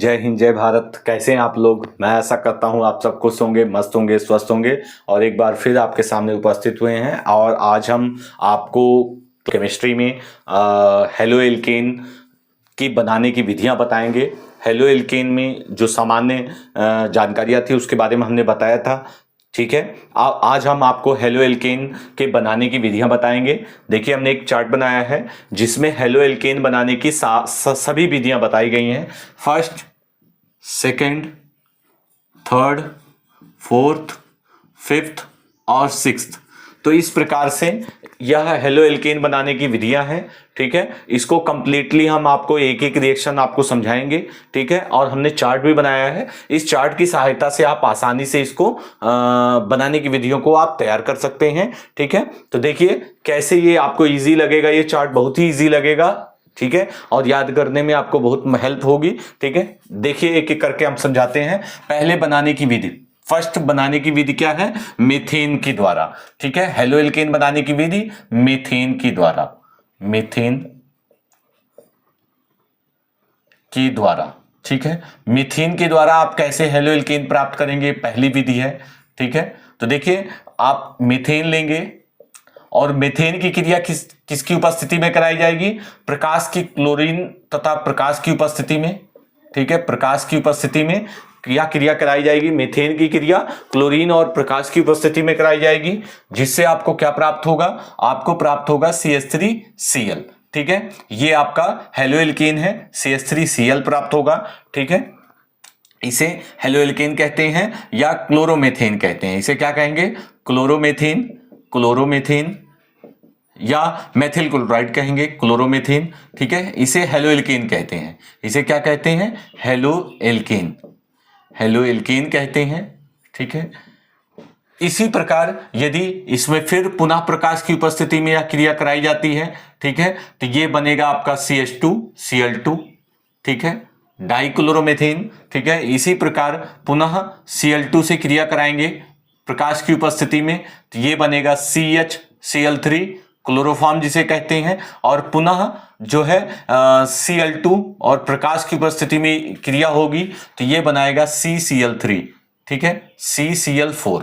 जय हिंद जय भारत। कैसे हैं आप लोग? मैं ऐसा करता हूं आप सब खुश होंगे, मस्त होंगे, स्वस्थ होंगे और एक बार फिर आपके सामने उपस्थित हुए हैं। और आज हम आपको केमिस्ट्री में हेलो एल्केन की बनाने की विधियां बताएंगे। हेलो एल्केन में जो सामान्य जानकारियां थी उसके बारे में हमने बताया था। ठीक है, आज हम आपको हेलो एल्केन के बनाने की विधियां बताएंगे। देखिए, हमने एक चार्ट बनाया है जिसमें हेलो एल्केन बनाने की सभी विधियां बताई गई हैं। First, second, third, fourth, fifth और सिक्स्थ। तो इस प्रकार से यह हेलो एल्केन बनाने की विधियां हैं। ठीक है, इसको कंप्लीटली हम आपको एक एक रिएक्शन आपको समझाएंगे। ठीक है, और हमने चार्ट भी बनाया है। इस चार्ट की सहायता से आप आसानी से इसको बनाने की विधियों को आप तैयार कर सकते हैं। ठीक है, तो देखिए कैसे ये आपको इजी लगेगा। ये चार्ट बहुत ही इजी लगेगा। ठीक है, और याद करने में आपको बहुत हेल्प होगी। ठीक है, देखिए एक एक करके हम समझाते हैं। पहले बनाने की विधि, फर्स्ट बनाने की विधि क्या है? मीथेन के द्वारा। ठीक है, हेलो एल्केन बनाने की विधि मीथेन के द्वारा, मीथेन के द्वारा। ठीक है, मीथेन के द्वारा आप कैसे हेलो एल्केन प्राप्त करेंगे, पहली विधि है। ठीक है, तो देखिए आप मीथेन लेंगे और मीथेन की क्रिया किसकी उपस्थिति में कराई जाएगी? प्रकाश की क्लोरीन तथा प्रकाश की उपस्थिति में। ठीक है, प्रकाश की उपस्थिति में क्रिया कराई जाएगी। मीथेन की क्रिया क्लोरीन और प्रकाश की उपस्थिति में कराई जाएगी, जिससे आपको क्या प्राप्त होगा? आपको प्राप्त होगा CH3Cl। ठीक है, ये आपका हेलो एल्केन है, CH3Cl प्राप्त होगा। ठीक है, इसे हेलो एल्केन कहते हैं या क्लोरोमेथेन कहते हैं। इसे क्या कहेंगे? क्लोरोमेथेन, क्लोरोमेथेन या मेथिल क्लोराइड कहेंगे, क्लोरोमेथेन। ठीक है, इसे हेलो एल्केन कहते हैं। इसे क्या कहते हैं? हेलो एल्केन, हेलो एल्केन कहते हैं। ठीक है, इसी प्रकार यदि इसमें फिर पुनः प्रकाश की उपस्थिति में यह क्रिया कराई जाती है, ठीक है, तो ये बनेगा आपका CH2Cl2। ठीक है, डाइक्लोरोमेथेन। ठीक है, इसी प्रकार पुनः Cl2 से क्रिया कराएंगे प्रकाश की उपस्थिति में, तो ये बनेगा CHCl3, क्लोरोफॉर्म जिसे कहते हैं। और पुनः जो है Cl2 और प्रकाश की उपस्थिति में क्रिया होगी तो ये बनाएगा CCl3। ठीक है, CCl4,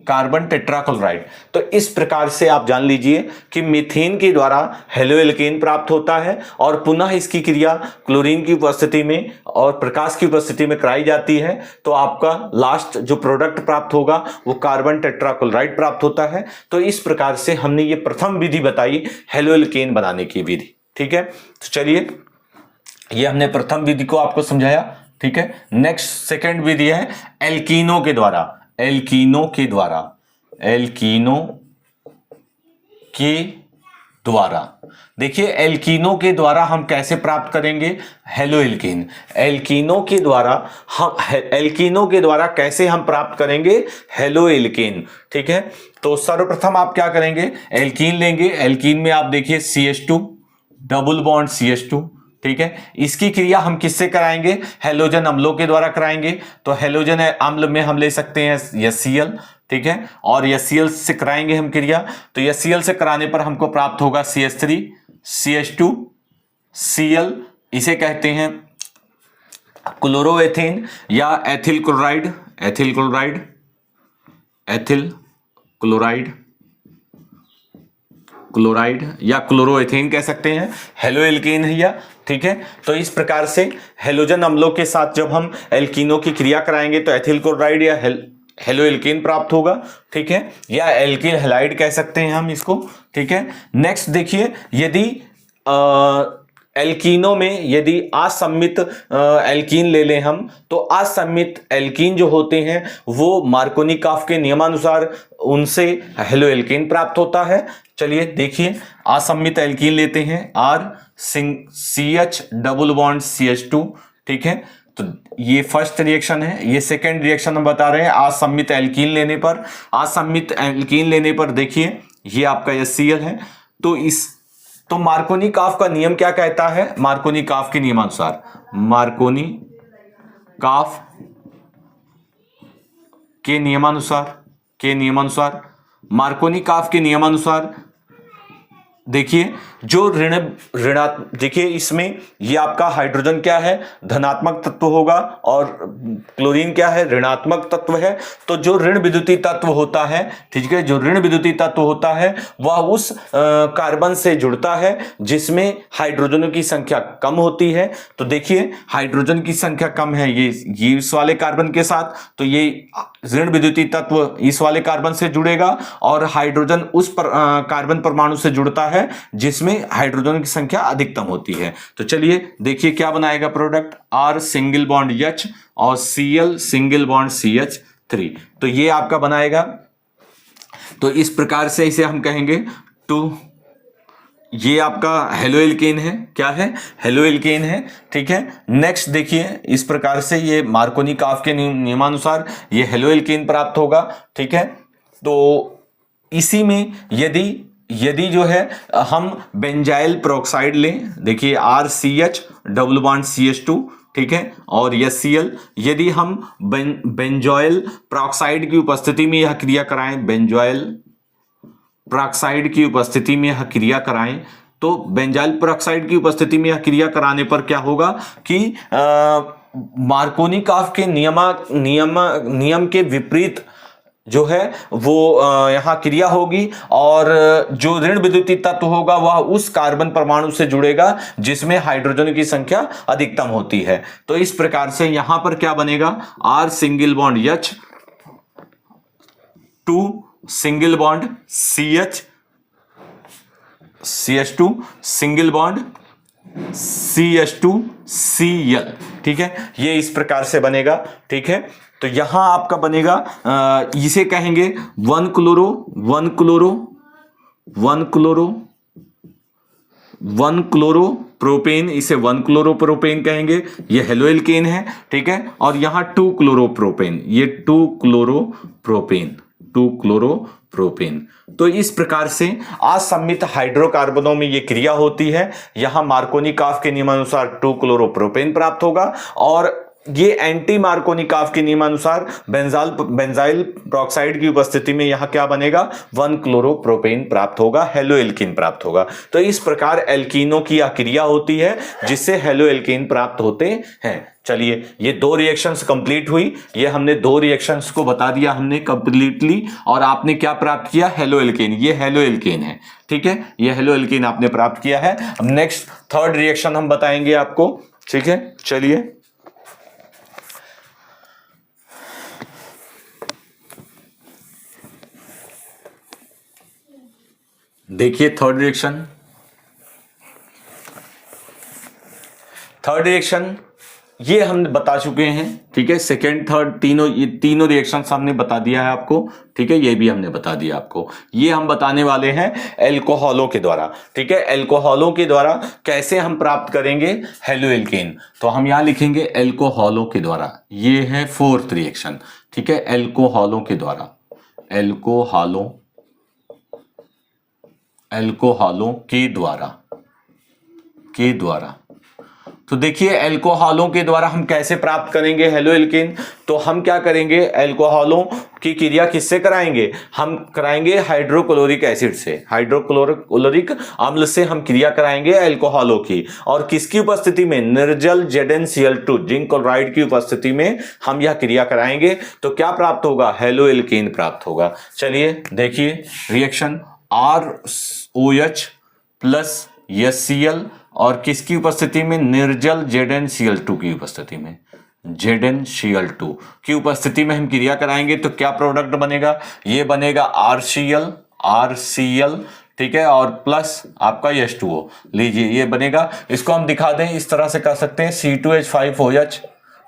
कार्बन टेट्राक्लोराइड। तो इस प्रकार से आप जान लीजिए कि मीथेन के द्वारा हेलो एल्केन प्राप्त होता है और पुनः इसकी क्रिया क्लोरीन की उपस्थिति में और प्रकाश की उपस्थिति में कराई जाती है, तो आपका लास्ट जो प्रोडक्ट प्राप्त होगा वो कार्बन टेट्राक्लोराइड प्राप्त होता है। तो इस प्रकार से हमने ये प्रथम विधि बताई हेलो एल्केन बनाने की विधि। ठीक है, तो चलिए ये हमने प्रथम विधि को आपको समझाया। ठीक है, नेक्स्ट सेकेंड विधि है एल्कीनो के द्वारा, एल्कीनो के द्वारा, एल्कीनो के द्वारा। देखिए एल्कीनो के द्वारा हम कैसे प्राप्त करेंगे हेलो एल्केन? एल्कीनो के द्वारा हम एल्कीनो के द्वारा कैसे हम प्राप्त करेंगे हेलो एल्केन? ठीक है, तो सर्वप्रथम आप क्या करेंगे? एल्कीन लेंगे। एल्कीन में आप देखिए CH2, डबल बॉन्ड CH2। ठीक है, इसकी क्रिया हम किससे कराएंगे? हैलोजन अम्लों के द्वारा कराएंगे। तो हैलोजन अम्ल में हम ले सकते हैं HCl। ठीक है, और HCl से कराएंगे हम क्रिया, तो HCl से कराने पर हमको प्राप्त होगा CH3, CH2Cl। इसे कहते हैं क्लोरोएथेन या ethyl chloride, ethyl chloride, ethyl chloride, chloride या क्लोरोएथेन कह सकते हैं। हेलो एल्केन है यह। ठीक है, तो इस प्रकार से हेलोजन अम्लों के साथ जब हम एल्कीनो की क्रिया कराएंगे तो एथिल क्लोराइड या हेलो एल्केन प्राप्त होगा। ठीक है, या एल्किल हैलाइड कह सकते हैं हम इसको। ठीक है, नेक्स्ट देखिए, यदि एल्कीनो में यदि असम्मित एल्कीन ले लें हम, तो असम्मित एल्कीन जो होते हैं वो मार्कोनी-काफ के नियमानुसार उनसे हेलो एल्केन प्राप्त होता है। चलिए देखिए, असम्मित एल्कीन लेते हैं CH डबल बॉन्ड CH2। ठीक है, तो ये फर्स्ट रिएक्शन है। ये सेकेंड रिएक्शन हम बता रहे हैं असम्मित एल्कीन लेने पर। असम्मित एल्कीन लेने पर देखिए ये आपका HCl है। तो मार्कोनी-काफ का नियम क्या कहता है? मार्कोनी-काफ के नियमानुसार, मार्कोनी-काफ के नियमानुसार, मार्कोनी-काफ के नियमानुसार देखिए जो देखिए इसमें ये आपका हाइड्रोजन क्या है, धनात्मक तत्व होगा, और क्लोरीन क्या है, ऋणात्मक तत्व है। तो जो ऋण विद्युतीय तत्व होता है, ठीक है, जो ऋण विद्युतीय तत्व होता है वह उस कार्बन से जुड़ता है जिसमें हाइड्रोजनों की संख्या कम होती है। तो देखिए हाइड्रोजन की संख्या कम है ये इस वाले कार्बन के साथ, तो ये ऋण विद्युतीय तत्व इस वाले कार्बन से जुड़ेगा, और हाइड्रोजन उस कार्बन परमाणु से जुड़ता है जिसमें हाइड्रोजन की संख्या अधिकतम होती है। तो चलिए देखिए क्या बनाएगा product, R single bond H और Cl सिंगल बॉन्ड CH3। तो ये आपका बनाएगा। तो इस प्रकार से इसे हम कहेंगे टू, ये आपका हेलोएल्केन है, क्या है, हेलोएल्केन है, ठीक है। नेक्स्ट देखिए इस प्रकार से ये मार्कोनी-काफ के नियमानुसार ये हेलोएल्केन प्राप्त होगा, ठीक है। तो इसी में यदि जो है हम बेंजाइल पेरोक्साइड लें, देखिए RCH डबल बॉन्ड CH2, ठीक है, और HCl, यदि हम बेंजॉइल पेरोक्साइड की उपस्थिति में यह क्रिया कराएं, बेंजॉइल पेरोक्साइड की उपस्थिति में यह क्रिया कराएं, तो बेंजाइल पेरोक्साइड की उपस्थिति में यह क्रिया कराने पर क्या होगा कि मार्कोनी-काफ के नियम के विपरीत जो है वो यहां क्रिया होगी, और जो ऋण विद्युतीय तत्व होगा वह उस कार्बन परमाणु से जुड़ेगा जिसमें हाइड्रोजन की संख्या अधिकतम होती है। तो इस प्रकार से यहां पर क्या बनेगा, R single bond H, 2 single bond CH2 single bond CH2Cl, ठीक है, ये इस प्रकार से बनेगा, ठीक है। तो यहां आपका बनेगा, इसे कहेंगे 1 क्लोरो प्रोपेन, इसे 1 क्लोरोप्रोपेन कहेंगे, ये हेलोएल्केन है, ठीक है। और यहां 2 क्लोरोप्रोपेन, ये 2 क्लोरोप्रोपेन। तो इस प्रकार से असम्मित हाइड्रोकार्बनों में ये क्रिया होती है। यहां मार्कोनी-काफ के नियमानुसार 2 क्लोरोप्रोपेन प्राप्त होगा, और ये एंटी मार्कोनी-काफ के नियमानुसार बेंजाइल पेरोक्साइड की उपस्थिति में यहां क्या बनेगा, 1 क्लोरोप्रोपेन प्राप्त होगा, हेलोएल्कीन प्राप्त होगा। तो इस प्रकार एल्कीनों की यह क्रिया होती है जिससे हेलोएल्कीन प्राप्त होते हैं। चलिए ये 2 रिएक्शंस कंप्लीट हुई, ये हमने 2 रिएक्शंस को बता दिया हमने कंप्लीटली, और आपने क्या प्राप्त किया, हेलोएल्केन, ये हेलोएल्केन है, ठीक है, ये हेलोएल्केन आपने प्राप्त किया है। अब नेक्स्ट 3rd रिएक्शन हम बताएंगे आपको, ठीक है। चलिए देखिए 3rd रिएक्शन ये हम बता चुके हैं, ठीक है। 2nd 3rd ये तीनों रिएक्शंस हमने बता दिया है आपको, ठीक है, ये भी हमने बता दिया आपको। ये हम बताने वाले हैं एल्कोहलों के द्वारा, ठीक है। एल्कोहलों के द्वारा कैसे हम प्राप्त करेंगे हेलोएल्केन, तो हम यहां लिखेंगे एल्कोहलों के द्वारा, ये है 4th रिएक्शन, ठीक है, एल्कोहलों के द्वारा, एल्कोहलों के द्वारा। तो देखिए एल्कोहलों के द्वारा हम कैसे प्राप्त करेंगे हेलोएल्केन, तो हम क्या करेंगे, एल्कोहलों की क्रिया किससे कराएंगे, हम कराएंगे हाइड्रोक्लोरिक एसिड से, हाइड्रोक्लोरिक अम्ल से हम क्रिया कराएंगे एल्कोहलों की, और किसकी उपस्थिति में, निर्जल ZnCl2 जिंक क्लोराइड की उपस्थिति में हम यह क्रिया कराएंगे। तो क्या प्राप्त होगा, हेलोएल्केन प्राप्त होगा। चलिए देखिए रिएक्शन ROH प्लस HCl और किसकी उपस्थिति में, निर्जल ZnCl2 की उपस्थिति में, ZnCl2 की उपस्थिति में हम क्रिया कराएंगे। तो क्या प्रोडक्ट बनेगा, ये बनेगा RCl, ठीक है, और प्लस आपका H2O, लीजिए ये बनेगा। इसको हम दिखा दें, इस तरह से कर सकते हैं, C2H5OH,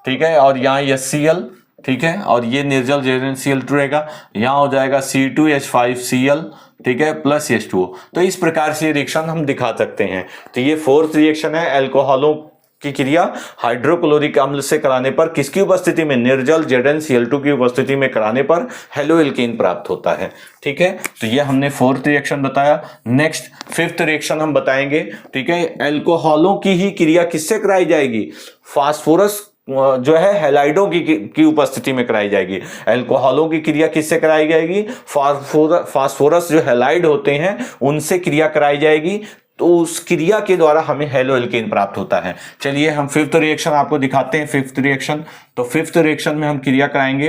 ठीक है, और यहाँ HCl, ठीक है, और ये निर्जल ZnCl2 रहेगा, यहाँ हो जाएगा C2H5Cl, ठीक है, प्लस H2O। तो इस प्रकार से रिएक्शन हम दिखा सकते हैं। तो ये 4th रिएक्शन है, एल्कोहलों की क्रिया हाइड्रोक्लोरिक अम्ल से कराने पर, किसकी उपस्थिति में, निर्जल ZnCl2 की उपस्थिति में कराने पर हेलोएल्केन प्राप्त होता है, ठीक है। तो ये हमने 4th रिएक्शन बताया। नेक्स्ट 5th रिएक्शन हम बताएंगे, ठीक है। एल्कोहलों की ही क्रिया किससे कराई जाएगी, फास्फोरस जो है हैलाइडों की उपस्थिति में कराई जाएगी। अल्कोहलों की क्रिया किससे कराई जाएगी? फास्फोरस जो हैलाइड होते हैं उनसे क्रिया कराई जाएगी, तो उस क्रिया के द्वारा हमें हेलो एल्केन प्राप्त होता है। चलिए हम फिफ्थ रिएक्शन आपको दिखाते हैं। फिफ्थ रिएक्शन, तो फिफ्थ रिएक्शन में हम क्रिया कराएंगे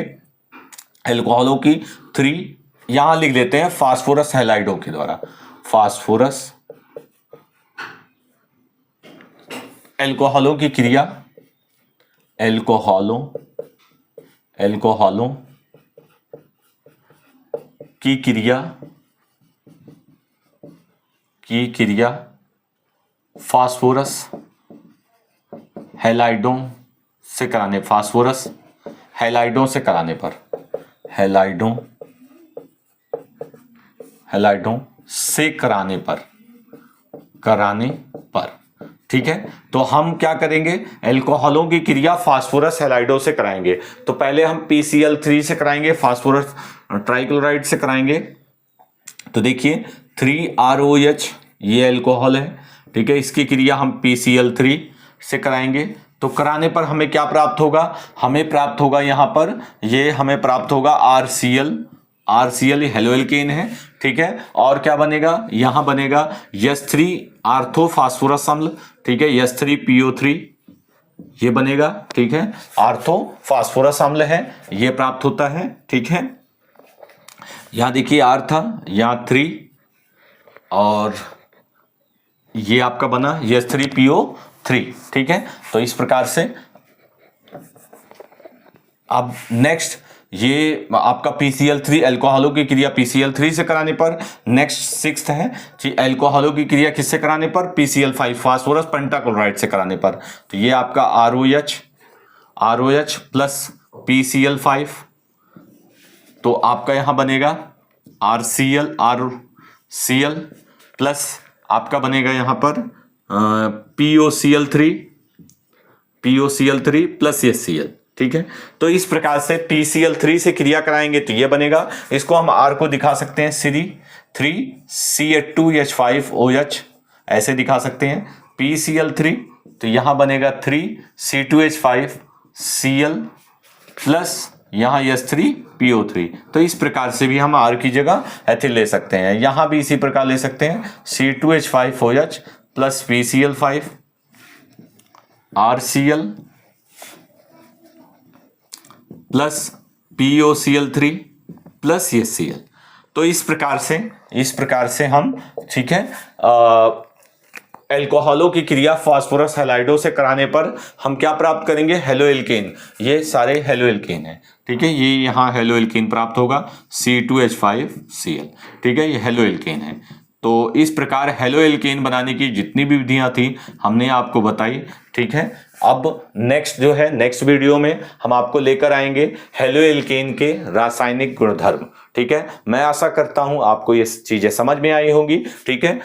अल्कोहलों की 3, यहां लिख लेते हैं फास्फोरस हैलाइडों के द्वारा। फास्फोरस अल्कोहलों की क्रिया, अल्कोहलों की क्रिया फास्फोरस हैलाइडों से कराने, फास्फोरस हैलाइडों से कराने पर, हैलाइडों से कराने पर, ठीक है। तो हम क्या करेंगे, अल्कोहलों की क्रिया फास्फोरस हैलाइडों से कराएंगे। तो पहले हम PCl3 से कराएंगे, फास्फोरस ट्राइक्लोराइड से कराएंगे। तो देखिए 3ROH ये अल्कोहल है, ठीक है, इसकी क्रिया हम PCl3 से कराएंगे। तो कराने पर हमें क्या प्राप्त होगा? हमें प्राप्त होगा यहां पर, ये हमें प्राप्त होगा RCl हेलो एल्केन है, ठीक है। और क्या बनेगा? यहां बनेगा H3 आर्थो फास्फोरस अम्ल, ठीक है, H3PO3 ये बनेगा, ठीक है, आर्थो फास्फोरस अम्ल है, ये प्राप्त होता है, ठीक है। यहां देखिए R था, यहां 3 और ये आपका बना H3PO3, ठीक है। तो इस प्रकार से अब नेक्स्ट ये आपका PCl3 अल्कोहलों की क्रिया PCl3 से कराने पर, नेक्स्ट सिक्स्थ है कि अल्कोहलों की क्रिया किससे कराने पर? PCl5 फास्फोरस पेंटाक्लोराइड से कराने पर। तो ये आपका ROH प्लस PCl5, तो आपका यहां बनेगा RCl प्लस आपका बनेगा यहां पर POCl3 प्लस HCl, ठीक है। तो इस प्रकार से PCl3 से क्रिया कराएंगे तो ये बनेगा, इसको हम R को दिखा सकते हैं 3C2H5OH ऐसे दिखा सकते हैं। PCl3 तो यहां बनेगा 3C2H5Cl प्लस यहां H3PO3। तो इस प्रकार से भी हम R की जगह एथिल ले सकते हैं। यहां भी इसी प्रकार ले सकते हैं C2H5OH plus PCl5 RCl plus POCl3 plus HCl। तो इस प्रकार से हम, ठीक है, अल्कोहलों की क्रिया फास्फोरस हैलाइडों से कराने पर हम क्या प्राप्त करेंगे? Halo alkane. ये सारे हेलो एल्केन है, ठीक है, ये यहाँ हेलो एल्केन प्राप्त होगा C2H5Cl, ठीक है, ये हेलो एल्केन है। तो इस प्रकार हेलो एल्केन बनाने की जितनी भी विधियां थी हमने आपको बताई, ठीक है। अब नेक्स्ट वीडियो में हम आपको लेकर आएंगे हेलो एल्केन के रासायनिक गुणधर्म, ठीक है। मैं आशा करता हूं आपको ये चीजें समझ में आई होंगी, ठीक है।